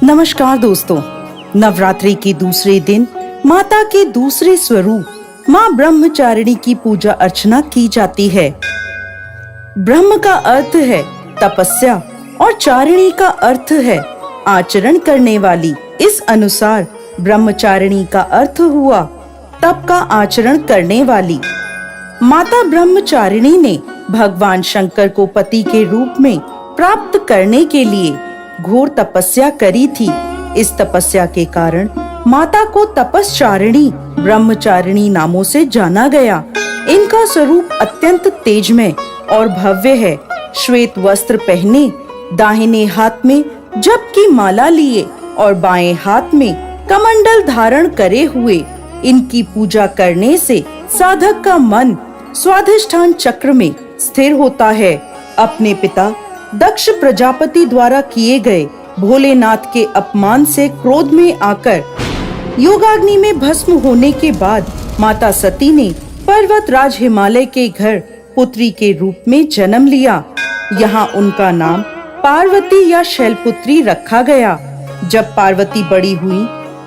नमस्कार दोस्तों, नवरात्रि के दूसरे दिन माता के दूसरे स्वरूप माँ ब्रह्मचारिणी की पूजा अर्चना की जाती है। ब्रह्म का अर्थ है तपस्या और चारिणी का अर्थ है आचरण करने वाली। इस अनुसार ब्रह्मचारिणी का अर्थ हुआ तप का आचरण करने वाली। माता ब्रह्मचारिणी ने भगवान शंकर को पति के रूप में प्राप्त करने के लिए घोर तपस्या करी थी। इस तपस्या के कारण माता को तपस्चारिणी ब्रह्मचारिणी नामों से जाना गया। इनका स्वरूप अत्यंत तेजमय और भव्य है। श्वेत वस्त्र पहने, दाहिने हाथ में जप की माला लिए और बाएं हाथ में कमंडल धारण करे हुए इनकी पूजा करने से साधक का मन स्वाधिष्ठान चक्र में स्थिर होता है। अपने पिता दक्ष प्रजापति द्वारा किए गए भोलेनाथ के अपमान से क्रोध में आकर योगाग्नि में भस्म होने के बाद माता सती ने पर्वतराज हिमालय के घर पुत्री के रूप में जन्म लिया। यहाँ उनका नाम पार्वती या शैलपुत्री रखा गया। जब पार्वती बड़ी हुई,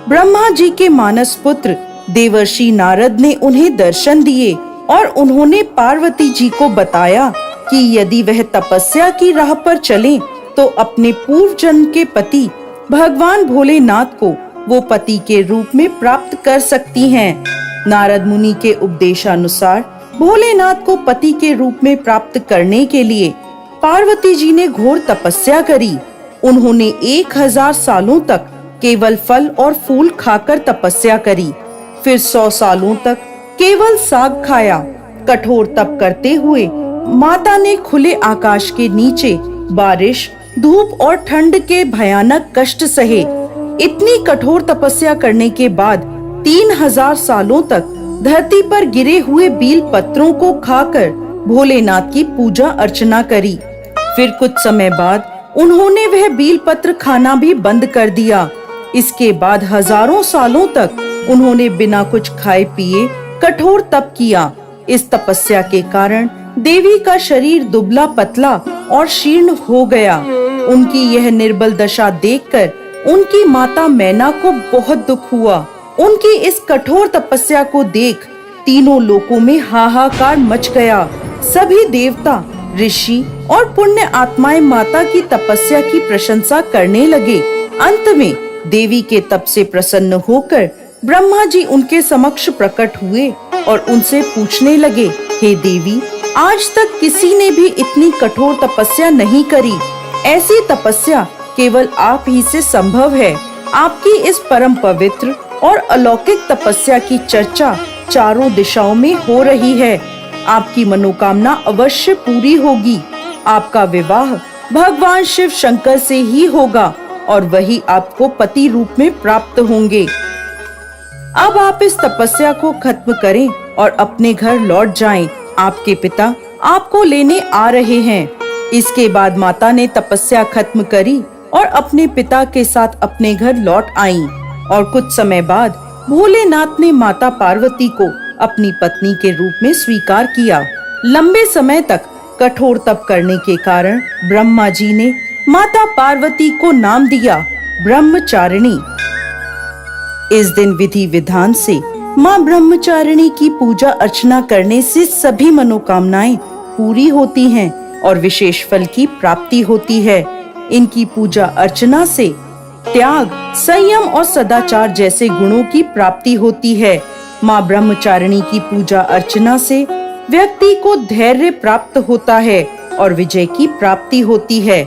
ब्रह्मा जी के मानस पुत्र देवर्षि नारद ने उन्हें दर्शन दिए और उन्होंने पार्वती जी को बताया कि यदि वह तपस्या की राह पर चलें तो अपने पूर्व जन्म के पति भगवान भोलेनाथ को वो पति के रूप में प्राप्त कर सकती हैं। नारद मुनि के उपदेशानुसार भोलेनाथ को पति के रूप में प्राप्त करने के लिए पार्वती जी ने घोर तपस्या करी। उन्होंने 1000 सालों तक केवल फल और फूल खाकर तपस्या करी। फिर 100 सालों तक केवल साग खाया। कठोर तप करते हुए माता ने खुले आकाश के नीचे बारिश, धूप और ठंड के भयानक कष्ट सहे। इतनी कठोर तपस्या करने के बाद 3000 सालों तक धरती पर गिरे हुए बील पत्रों को खाकर भोलेनाथ की पूजा अर्चना करी। फिर कुछ समय बाद उन्होंने वह बील पत्र खाना भी बंद कर दिया। इसके बाद हजारों सालों तक उन्होंने बिना कुछ खाए पिए कठोर तप किया। इस तपस्या के कारण देवी का शरीर दुबला पतला और शीर्ण हो गया। उनकी यह निर्बल दशा देखकर उनकी माता मैना को बहुत दुख हुआ। उनकी इस कठोर तपस्या को देख तीनों लोकों में हाहाकार मच गया। सभी देवता, ऋषि और पुण्य आत्माएं माता की तपस्या की प्रशंसा करने लगे। अंत में देवी के तप से प्रसन्न होकर ब्रह्मा जी उनके समक्ष प्रकट हुए और उनसे पूछने लगे, हे देवी, आज तक किसी ने भी इतनी कठोर तपस्या नहीं करी। ऐसी तपस्या केवल आप ही से संभव है। आपकी इस परम पवित्र और अलौकिक तपस्या की चर्चा चारों दिशाओं में हो रही है। आपकी मनोकामना अवश्य पूरी होगी। आपका विवाह भगवान शिव शंकर से ही होगा और वही आपको पति रूप में प्राप्त होंगे। अब आप इस तपस्या को खत्म करें और अपने घर लौट जाएं। आपके पिता आपको लेने आ रहे हैं। इसके बाद माता ने तपस्या खत्म करी और अपने पिता के साथ अपने घर लौट आईं। और कुछ समय बाद भोलेनाथ ने माता पार्वती को अपनी पत्नी के रूप में स्वीकार किया। लंबे समय तक कठोर तप करने के कारण ब्रह्मा जी ने माता पार्वती को नाम दिया ब्रह्मचारिणी। इस दिन विधि विधान से माँ ब्रह्मचारिणी की पूजा अर्चना करने से सभी मनोकामनाएं पूरी होती हैं और विशेष फल की प्राप्ति होती है। इनकी पूजा अर्चना से त्याग, संयम और सदाचार जैसे गुणों की प्राप्ति होती है। माँ ब्रह्मचारिणी की पूजा अर्चना से व्यक्ति को धैर्य प्राप्त होता है और विजय की प्राप्ति होती है।